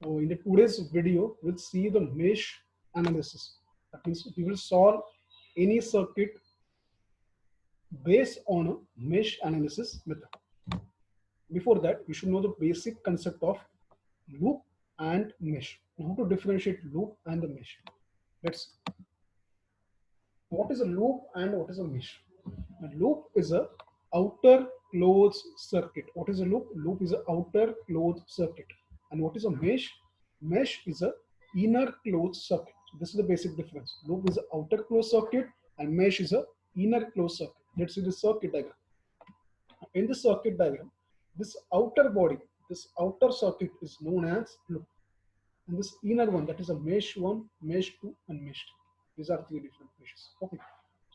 In the today's video, we'll see the mesh analysis. That means we will solve any circuit based on a mesh analysis method. Before that, you should know the basic concept of loop and mesh. How to differentiate loop and the mesh. Let's. What is a loop and what is a mesh? A loop is a outer closed circuit. What is a loop? Loop is a outer closed circuit. And what is a mesh? Mesh is a inner closed circuit. So this is the basic difference. Loop is a outer closed circuit and mesh is a inner closed circuit. Let's see the circuit diagram. In the circuit diagram, this outer body, this outer circuit is known as loop. And this inner one, that is a mesh 1, mesh 2, and mesh 3. These are three different meshes. Okay.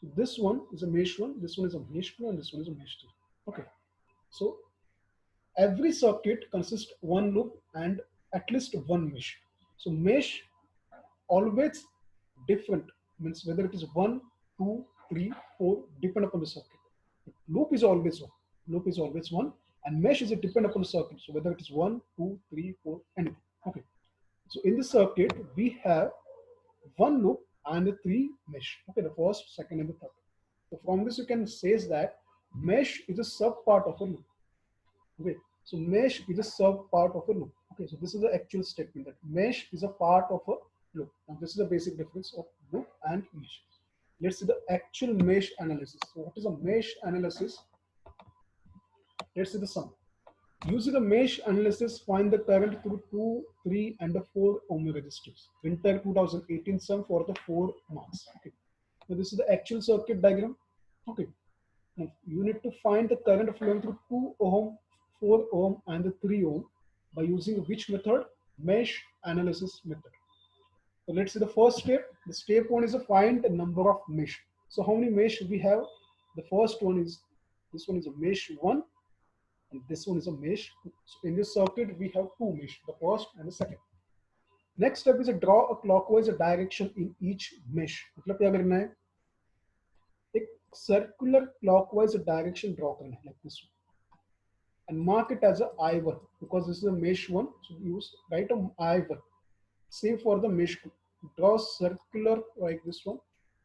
So this one is a mesh 1, this one is a mesh 2, and this one is a mesh 3. Okay. So every circuit consists one loop and at least one mesh. So mesh always different, means whether it is 1, 2, 3, 4, depend upon the circuit. Loop is always one. Loop is always one, and mesh is a depend upon the circuit. So whether it is 1, 2, 3, 4, anything. Okay. So in this circuit, we have one loop and three mesh. Okay, the first, second, and the third. So from this, you can say that mesh is a sub part of a loop. Okay, so mesh is a sub part of a loop. Okay, so this is the actual statement that mesh is a part of a loop. Now this is the basic difference of loop and mesh. Let's see the actual mesh analysis. So what is a mesh analysis? Let's see the sum. Using the mesh analysis, find the current through 2, 3, and the 4 ohm resistors. Winter 2018 sum for the 4 marks. Okay. So this is the actual circuit diagram. Okay. Now you need to find the current flowing through 2 ohm, 4 ohm, and the 3 ohm by using which method? Mesh analysis method. So let's see the first step. The step 1 is to find the number of mesh. So how many mesh we have? The first one is, this one is a mesh 1. And this one is a mesh. So in this circuit, we have two mesh, the first and the second. Next step is to draw a clockwise direction in each mesh. मतलब क्या करना है? एक circular clockwise direction draw करना है, like this one. And mark it as a I1 because this is a mesh 1. So use write a I1. Same for the mesh 2. Draw circular like this one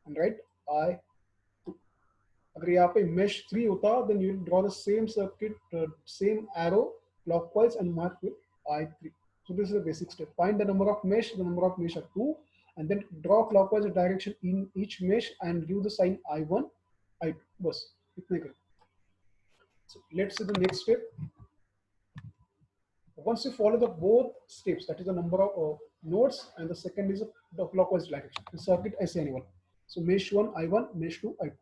and write I2. अगर यहाँ पे mesh 3 होता, then you will draw the same circuit, same arrow clockwise and mark with I3. So this is the basic step. Find the number of mesh. The number of mesh are 2, and then draw clockwise direction in each mesh and give the sign I1, I2. बस इतने करें. So let's see the next step. Once you follow the both steps, that is the number of nodes, and the second is the clockwise direction. The circuit ऐसे आने वाला. So mesh 1 I1, mesh 2 I2.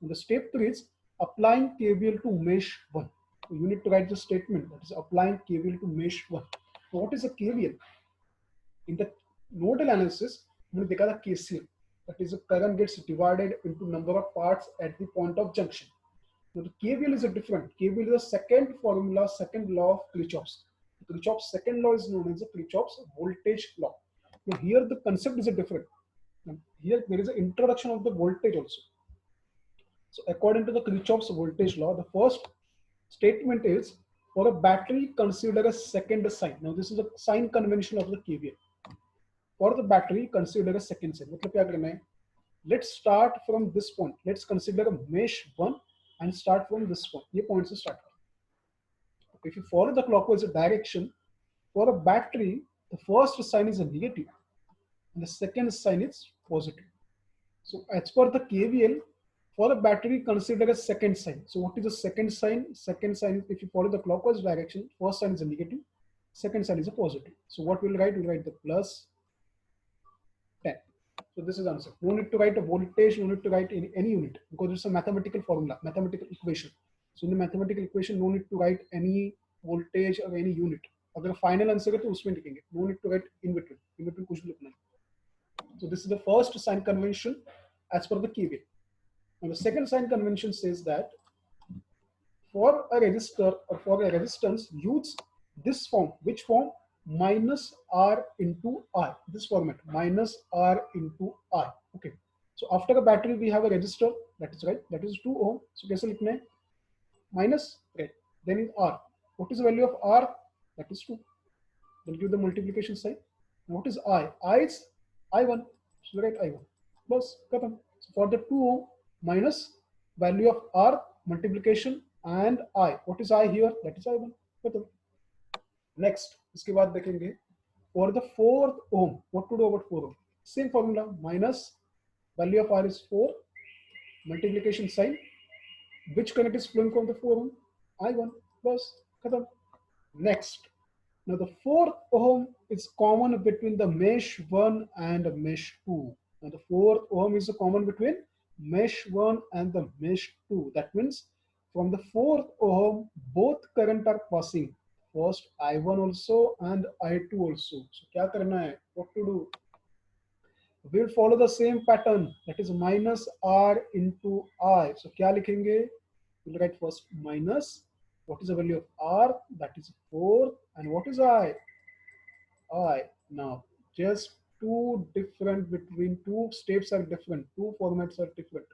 And the step 3 is applying KVL to mesh 1. So you need to write the statement that is applying KVL to mesh 1. So what is a KVL? In the nodal analysis, we will देखा था KCL. That is, the current gets divided into number of parts at the point of junction. Now the KVL is a different. KVL is the second formula, second law of Kirchhoff's. Kirchhoff's second law is known as the Kirchhoff's voltage law. Now here the concept is a different. Now, here there is an introduction of the voltage also. So according to the Kirchhoff's voltage law, the first statement is for a battery, consider a second sign. Now this is a sign convention of the KVL. For the battery, consider a second sign. मतलब क्या करना है? Let's start from this point. Let's consider a mesh 1 and start from this point. ये point से start. If you follow the clockwise direction, for a battery, the first sign is a negative and the second sign is positive. So as per the KVL, for a battery, consider a second sign. So what is the second sign? Second sign, if you follow the clockwise direction, first sign is a negative, second sign is a positive. So what we'll write? We'll write the plus 10. So this is answer. No need to write a voltage, no need to write any unit because it's a mathematical formula, mathematical equation. So in the mathematical equation, no need to write any voltage or any unit. अगर final answer है तो उसमें लिखेंगे. No need to write in between. In between कुछ भी लिखना है. So this is the first sign convention as per the KVL. And the second sign convention says that for a resistor or for a resistance, use this form. Which form? Minus R into I. This format. Minus R into I. Okay. So after a battery, we have a resistor. That is right. That is 2 ohm. So कैसे लिखना है? Minus, right. Then is R. What is the value of R? That is 2. then give the multiplication sign. Now what is I? I is I1. So write I1. Bas, khatam. So for the 2 ohm minus value of R multiplication and I. What is I here? That is I1. Khatam. Next, इसके बाद देखेंगे for the 4th ohm. What to do about 4 ohm? Same formula, minus value of R is 4, multiplication sign. Which current is flowing from the 4 ohm? I1. Bas, khatam. Next, now the 4th ohm is common between the mesh 1 and mesh 2. Now the 4th ohm is common between mesh 1 and the mesh 2. That means from the 4th ohm, both current are passing. First I1 also and I2 also. So क्या करना है? What to do? We will follow the same pattern, that is minus R into I. So क्या लिखेंगे? We'll write first minus. What is the value of R? That is 4. And what is I? I. Now, just two different between two steps are different. Two formats are different.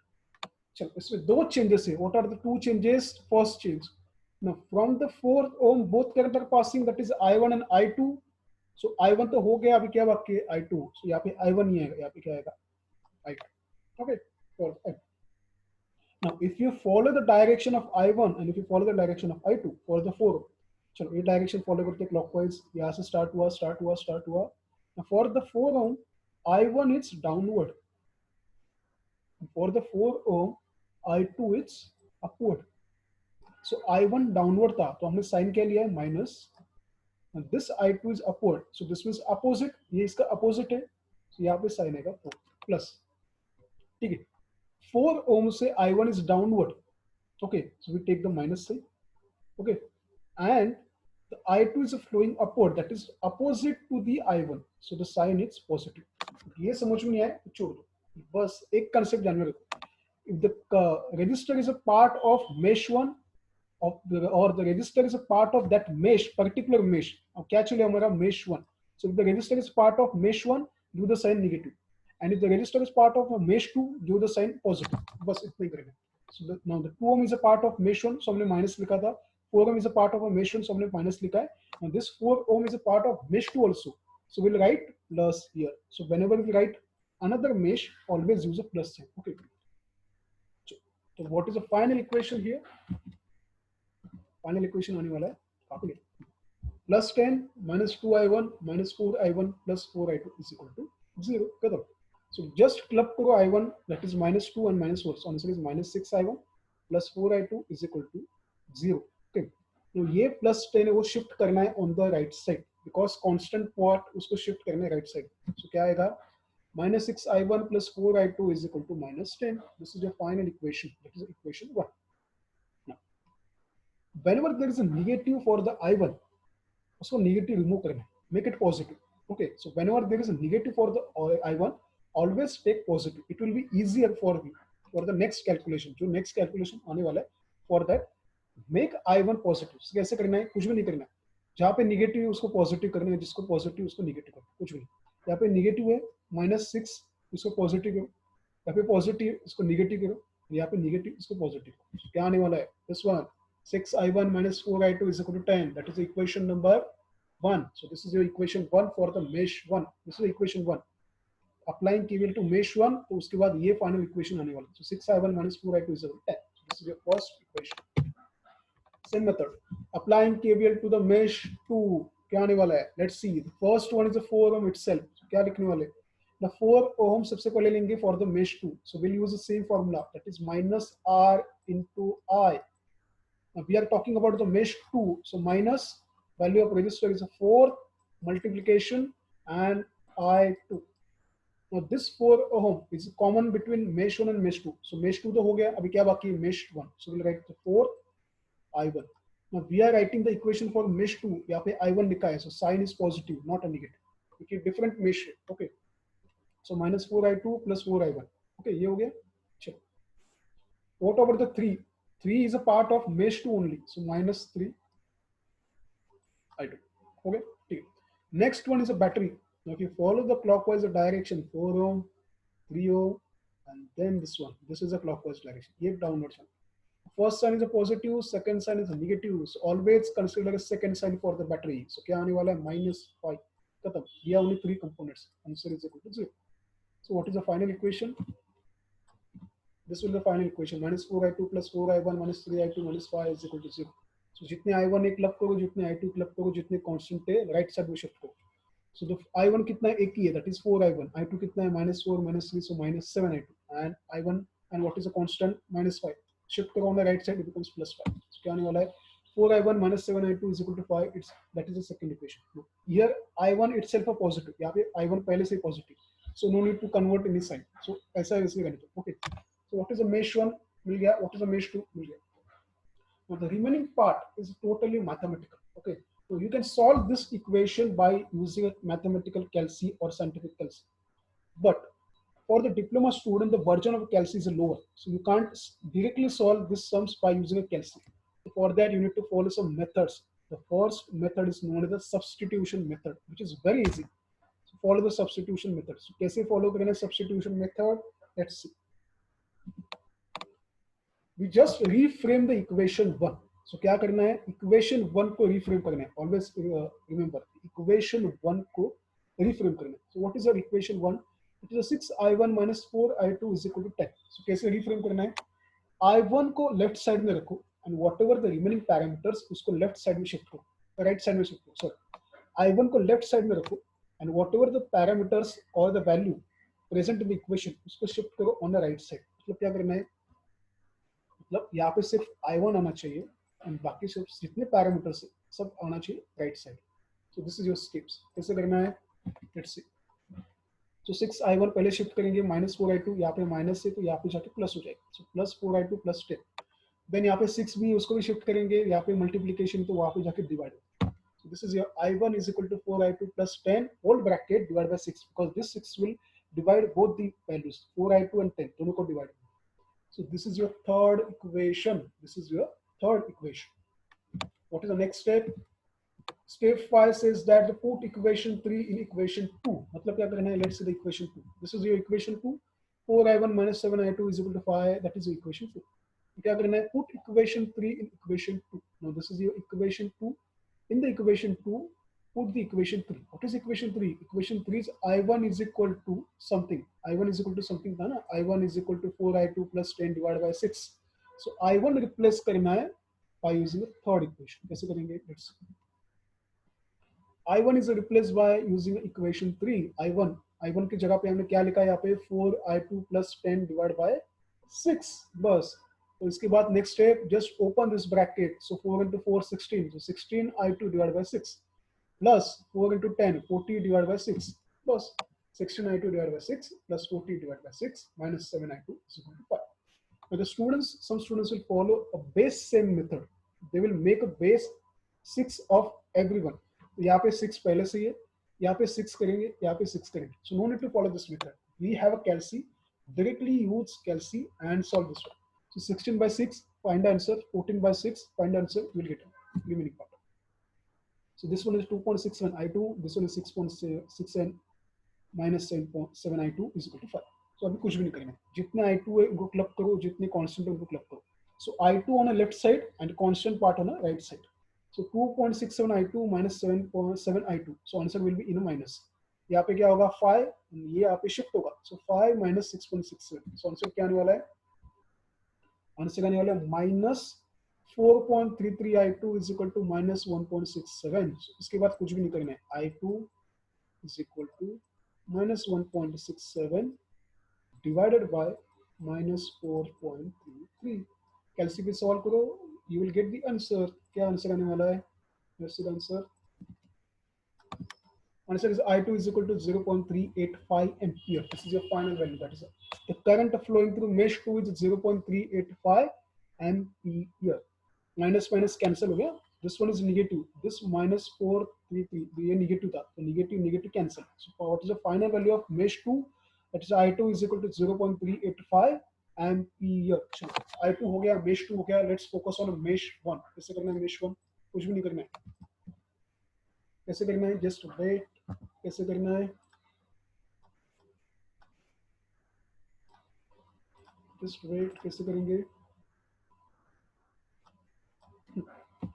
चलो इसमें दो changes है. What are the two changes? First change. Now, from the 4th ohm, both current are passing. That is I1 and I2. So I1 तो हो गया. अभी क्या बाकी है? I2. So यहाँ पे I1 नहीं आएगा. यहाँ पे क्या आएगा? I2. Okay. For now, if you follow the direction of I1 and if you follow the direction of I2 for the 4 ohm, चलो ये डायरेक्शन फॉलो करते क्लॉकवाइज. यहाँ से स्टार्ट हुआ. Now for the 4 ohm, I1 is downward. For the 4 ohm, I2 is upward. So I1 downward था तो हमने sign क्या लिया है? Minus. And this I2 is upward. So this means opposite. ये इसका opposite है. So यहाँ पे साइन आएगा प्लस. ठीक है. 4 ohm से I1 is downward. Okay, so we take the minus sign. Okay, and the I2 is flowing upward, that is opposite to the I1. So the sign is positive. ये समझ में नहीं आया तो छोड़ दो. बस एक concept जानना रखो. If the resistor is a part of mesh 1 of the, or the resistor is a part of that mesh, particular mesh. अब क्या चले हमारा mesh 1. So if the resistor is part of mesh 1, do the sign negative. And if the resistor is part of mesh 2, do the sign positive. बस इतना ही करेंगे. So now the 2 ohm is a part of mesh 1, so हमने minus लिखा था. 4 ohm is a part of a mesh 1, so हमने minus लिखा है. Now this 4 ohm is a part of mesh 2 also. So we'll write plus here. So whenever we write another mesh, always use a plus sign. Okay. So what is the final equation here? Final equation आने वाला है. Calculate. Plus 10 minus 2I1 minus 4I1 plus 4I2 is equal to 0. खत्म. So just club करो I1, that is minus 2 and minus 4. So answer is minus 6I1 plus 4I2 is equal to 0. Okay. तो ये plus 10 है वो shift करना है on the right side because constant part उसको shift करना है right side. So क्या आएगा? Minus 6I1 plus 4I2 is equal to minus 10. This is your final equation. That is equation 1. Now, whenever there is a negative for the I1, उसको negative remove करना है, make it positive. Okay, so whenever there is a negative for the I1, always take positive. It will be easier for you for the next calculation. जो next calculation आने वाला है, for that make I1 positive. कैसे करना है? कुछ भी नहीं करना है. जहाँ पे नेगेटिव है उसको पॉजिटिव करना है, जिसको पॉजिटिव उसको नेगेटिव करना है, कुछ भी नहीं. यहाँ पे नेगेटिव है -6, इसको पॉजिटिव करो. यहाँ पे पॉजिटिव, इसको नेगेटिव करो. यहाँ पे नेगेटिव, इसको पॉजिटिव. क्या आने वाला है? This one 6I1 minus 4I2 is equal to 10. That is equation number 1. So this is your equation 1 for the mesh 1. This is equation 1. Applying KVL to mesh 1, तो उसके बाद ये final equation आने वाला है. So 6I1 minus 4I2 is equal to 10. So this is your first equation. Same method. Applying KVL to the mesh 2, क्या आने वाला है? Let's see. The first one is the 4 ohm itself. So क्या लिखने वाले? The 4 ohm सबसे पहले लेंगे for the mesh 2. So we'll use the same formula. That is minus R into I. Now we are talking about the mesh 2. So minus value of resistor is a 4 multiplication and I2. Now this 4 ohm is common between mesh 1 and mesh 2. So mesh 2 तो हो गया. अभी क्या बाकी है? Mesh 1. So we'll write the 4 I1. Now we are writing the equation for mesh 2. यहाँ पे I1 लिखा है. So sign is positive, not a negative. Okay, different mesh. Okay. So minus 4I2 plus 4I1. Okay, ये हो गया. चलो. What about the 3? 3 is a part of mesh 2 only. So minus 3 I2. Okay. Next one is a battery. Now if you follow the clockwise direction, 4 ohm, 3 ohm, and then this one. This is a clockwise direction. ये downwards one. first sign is a positive, second sign is a negative. So always consider a second sign for the battery. So क्या आने वाला है -5 खत्म. We have only 3 components. Answer is equal to 0. So what is the final equation? This will be the final equation. -4i2 plus 4i1 minus 3i2 minus 5 is equal to 0. So जितने i1 एक club करो, जितने i2 club करो, जितने constant है right side में shift करो. So the i1 कितना है, एक ही है, that is 4i1. i2 कितना है, -4 -3, so -7i2. And i1 and what is the constant, -5. Shift करो on the right side, it becomes +5. So क्या आने वाला है, 4i1 minus 7i2 is equal to 5. It's that is the second equation. Here i1 itself a positive. यहाँ पे i1 पहले से positive. So no need to convert any sign. So ऐसा वैसे करने दो. Okay. So what is the mesh 1 मिल गया, what is the mesh 2 मिल गया. Now the remaining part is totally mathematical. Okay. So you can solve this equation by using a mathematical calci or scientific calci. But for the diploma student, the version of calci is lower. So you can't directly solve these sums by using a calci. For that, you need to follow some methods. The first method is known as the substitution method, which is very easy. So follow the substitution method. So कैसे follow करेंगे substitution method? Let's see. We just reframe the equation 1. So क्या करना है, equation 1 को reframe करना है. Always remember equation 1 को reframe करना है. So what is our equation 1? It is a 6i1 minus 4i2 is equal to 10. So कैसे reframe करना है, i1 को left side में रखो and whatever the remaining parameters उसको left side में shift करो, right side में shift करो. Sorry, i1 को left side में रखो and whatever the parameters or the value present in the equation उसको shift करो on the right side. मतलब क्या करना है, मतलब यहाँ पे सिर्फ i1 आना चाहिए एंड बाकी सिर्फ जितने पैरामीटर्स है सब आना चाहिए right side. So this is your steps. कैसे करना है, लेट्स सी. तो 6i1 पहले शिफ्ट करेंगे, -4i2 यहाँ पे माइनस है तो यहाँ पे जाके प्लस हो जाएगा. सो +4i2 + 10. देन यहाँ पे 6 भी उसको भी शिफ्ट करेंगे, यहाँ पे मल्टीप्लीकेशन तो वहाँ पे जाके डिवाइड होगा. So this is your i1 is equal to 4i2 plus 10 whole bracket divided by 6 because this 6 will divide both the values 4i2 and 10 दोनों को divide. So this is your third equation. This is your third equation. What is the next step? Step 5 says that the put equation 3 in equation 2. मतलब क्या करना है? Let's say the equation 2. This is your equation 2. 4i1 minus 7i2 is equal to 5. That is the equation 2. क्या करना है? Put equation 3 in equation 2. Now this is your equation 2. In the equation 2, put the equation 3. What is equation 3? Equation 3 is I1 is equal to something. I1 is equal to something था ना? I1 is equal to 4i2 plus 10 divided by 6. So I1 replace करना है by using the third equation. कैसे करेंगे? Let's see. I1 is replaced by using equation 3. I1 की जगह पे हमने क्या लिखा है यहाँ पे? 4i2 plus 10 divided by 6. बस. तो इसके बाद next step, just open this bracket. So 4 into 4, 16. So 16i2 divided by 6 plus 4 into 10, 40 divided by 6 plus 16i2 divided by 6 plus 40 divided by 6 minus 7i2 is equal to 5. Now the students, some students will follow a base same method. They will make a base 6 of everyone. तो यहाँ पे 6 पहले से ही है, यहाँ पे 6 करेंगे, यहाँ पे 6 करेंगे. So no need to follow this method. We have a calci. Directly use calci and solve this one. So 16 by 6, find the answer. 14 by 6, find the answer. You will get a remaining part. So this one is 2.67 I2. This one is 6.67 minus 7 I2 is equal to 5. So अभी कुछ भी नहीं करेंगे. जितने I2 है उनको club करो, जितने constant है उनको क्लब करो. So I2 on the left side and constant part on the right side. So 2.67 I2 minus 7.7 I2. So answer will be in a minus. यहाँ पे क्या होगा 5, ये यहाँ पे शिफ्ट होगा. So 5 minus 6.67. So आंसर क्या आने वाला है? आंसर आने वाला है minus 4.33 I2 is equal to minus 1.67. So इसके बाद कुछ भी नहीं करना है. I2 is equal to minus 1.67 divided by minus 4.33. कैलसी पे सॉल्व करो, you will get the answer. क्या आंसर आने वाला है? Let's see the answer. Answer is I2 is equal to 0.385 ampere. This is your final value. That is the current flowing through mesh 2 is 0.385 ampere. Minus minus cancel हो गया. This one is negative. This minus 433. ये negative था. So negative negative cancel. So what is the final value of mesh 2? That is I2 is equal to 0.385 ampere. चलो I2 हो गया, mesh 2 हो गया. Let's focus on mesh 1. कैसे करना है mesh 1? कुछ भी नहीं करना है. कैसे करना है? Just wait. कैसे करना है? Just wait. कैसे करेंगे?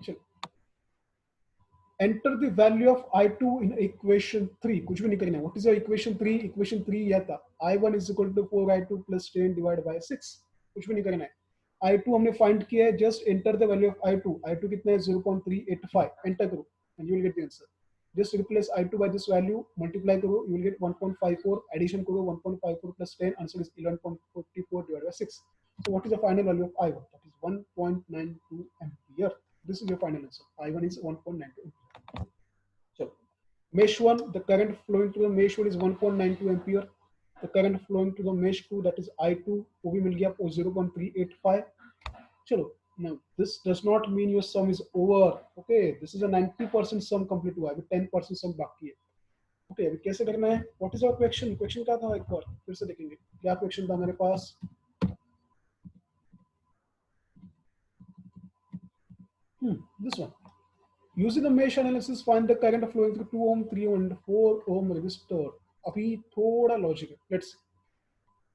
चलो, enter the value of I2 in equation 3. कुछ भी नहीं करना है. What is your equation 3? Equation 3 यह था. I1 is equal to 4I2 plus 10 divided by 6. कुछ भी नहीं करना है. I2 हमने find किया है. Just enter the value of I2. I2 कितना है? 0.385. Enter करो and you will get the answer. Just replace I2 by this value. Multiply करो. You will get 1.54. Addition करो. 1.54 plus 10. Answer is 11.44 divided by 6. So what is the final value of I1? That is 1.92 ampere. This is your final answer. I1 is 1.92 ampere. So, mesh 1, the current flowing to the mesh 1 is 1.92 ampere. The current flowing to the mesh 2, that is I2, वो भी मिल गया 0.385. चलो, now this does not mean your sum is over. Okay, this is a 90% sum complete हुआ है, अभी 10% sum बाकी है. Okay, अभी कैसे करना है? What is our question? Question क्या था एक बार फिर से देखेंगे. क्या question था मेरे पास? This one. Using the mesh analysis, find the current flowing through 2 ohm, 3 ohm, and 4 ohm resistor. अभी थोड़ा logic है. Let's see.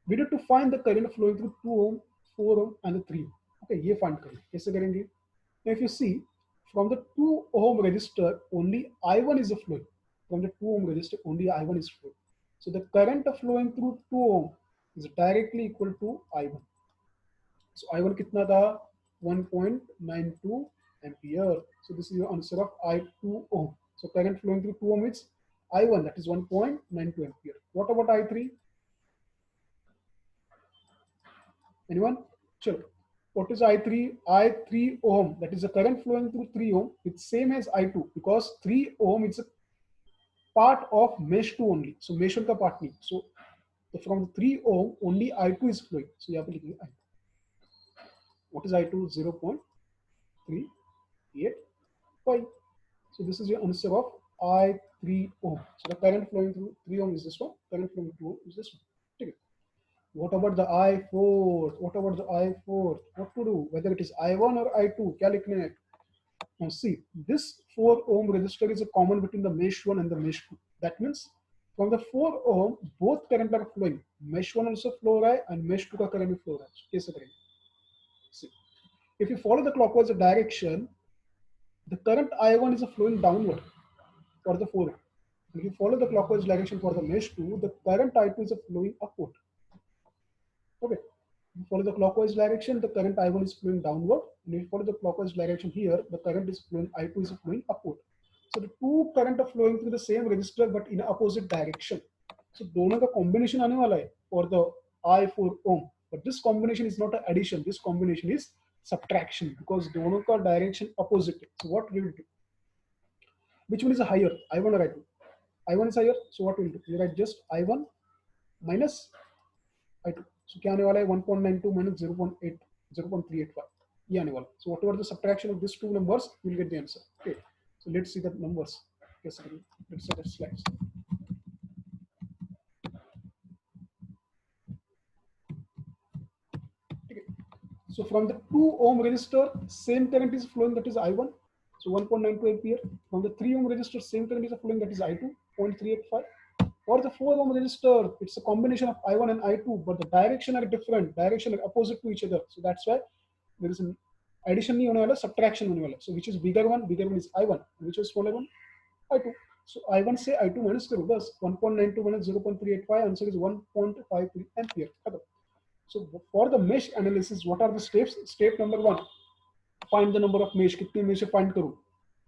We need to find the current flowing through 2 ohm, 4 ohm, and 3 ohm. Okay, ये find करेंगे. कैसे करेंगे? Now, if you see, from the 2 ohm resistor, only I1 is flowing. From the 2 ohm resistor, only I1 is flowing. So the current flowing through 2 ohm is directly equal to I1. So I1 कितना था? 1.92 ampere. So this is your answer of I2 ohm. So current flowing through 2 ohm is I1, that is 1.92 ampere. What about I3? Anyone? Sure. What is I3? I3 ohm, that is the current flowing through 3 ohm. It's same as I2 because 3 ohm is a part of mesh 2 only. So mesh 1 का part नहीं. So from the 3 ohm only I2 is flowing. So यहाँ पे लिखेंगे I2. What is I2? 0.385. So this is your answer of I3 ohm. So the current flowing through 3 ohm is this one. Current flowing through 2 ohm is this one. Okay. What about the I4? What about the I4? What to do? Whether it is I1 or I2? क्या लिखना है? Now see, this 4 ohm resistor is a common between the mesh 1 and the mesh 2. That means from the 4 ohm, both current are flowing. Mesh 1 also flow रहा है and mesh 2 का current भी flow रहा है. कैसे करेंगे? See, if you follow the clockwise direction, the current I1 is flowing downward for the 4 ohm. If you follow the clockwise direction for the mesh 2, the current I2 is flowing upward. Okay. If you follow the clockwise direction, the current I1 is flowing downward. And if you follow the clockwise direction here, the current is flowing, I2 is flowing upward. So the two current are flowing through the same resistor but in opposite direction. So दोनों का combination आने वाला है for the I4 ohm. But this combination is not an addition. This combination is subtraction because दोनों का direction opposite. So what we will do? Which one is higher, I1 or I2? I1 is higher. So what we will do? We write just I1 minus I2. So क्या आने वाला है? 1.92 minus 0.385. ये आने वाला. So whatever the subtraction of these two numbers, you will get the answer. Okay. So let's see the numbers. Let's see the slides. Okay. So from the 2 ohm resistor, same current is flowing, that is I1. So 1.92 ampere. From the 3 ohm resistor, same current is flowing, that is I2, 0.385. For the 4 ohm resistor, it's a combination of I1 and I2, but the direction are different, direction are opposite to each other. So that's why there is an addition नहीं होने वाला, subtraction होने वाला. So which is bigger one is I1, which is smaller one, I2. So I1 से I2 minus करो बस. 1.92 minus 0.385, answer is 1.53 ampere. So for the mesh analysis, what are the steps? Step number 1, find the number of mesh. कितने mesh find करो.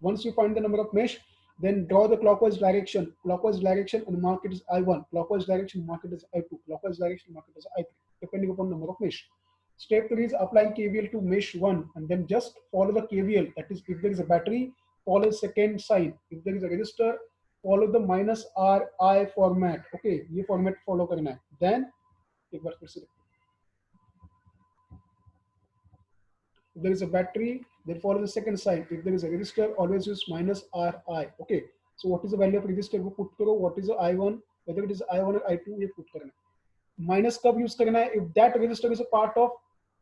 Once you find the number of mesh, then draw the clockwise direction and mark it as I1. Clockwise direction, mark it as I2. Clockwise direction, mark it as I3, depending upon number of mesh. Step 3 is applying KVL to mesh 1 and then just follow the KVL. That is, if there is a battery, follow the second sign. If there is a resistor, follow the minus RI format. Okay, ये format follow करना है. Then एक बार फिर से if there is a battery, then follow the second sign. If there is a resistor, always use minus Ri. Okay. So what is the value of resistor? वो put करो. What is the I1? Whether it is I1 or I2, ये put करना. Minus कब use करना है? If that resistor is a part of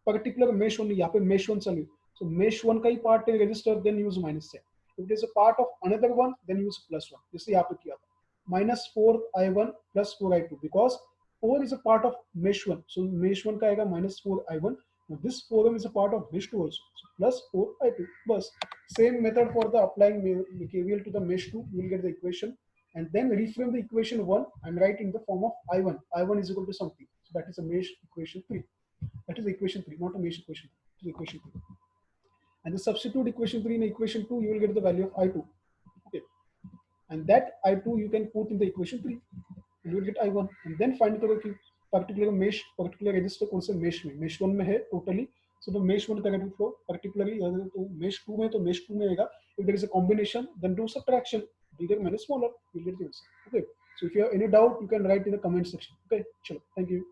particular mesh only. यहाँ पे mesh 1 चलिए. So mesh 1 का ही part है resistor, then use minus से. If it is a part of another one, then use plus 1. जैसे यहाँ पे किया था. Minus 4 I1 plus 4 I2 because 4 is a part of mesh 1. So mesh 1 का आएगा minus 4 I1. Now this 4m is a part of mesh 2 also. So plus 4i2. Plus same method for the applying KVL to the mesh 2. You will get the equation and then reframe the equation 1 and write in the form of I1. I1 is equal to something. So that is a mesh equation 3. That is equation 3, not a mesh equation 3. It is equation 3. And the substitute equation 3 in equation 2, you will get the value of I2. Okay. And that I2 you can put in the equation 3. And you will get I1. And then find the particular mesh, particular register कौन से mesh में, mesh 1 में है totally. So the mesh 1 current flow, particularly तो mesh 2 में तो mesh 2 में आएगा. If there is a combination, then do subtraction, bigger minus smaller, you will get the answer. Okay. So if you have any doubt, you can write in the comment section. Okay. Chalo. Thank you.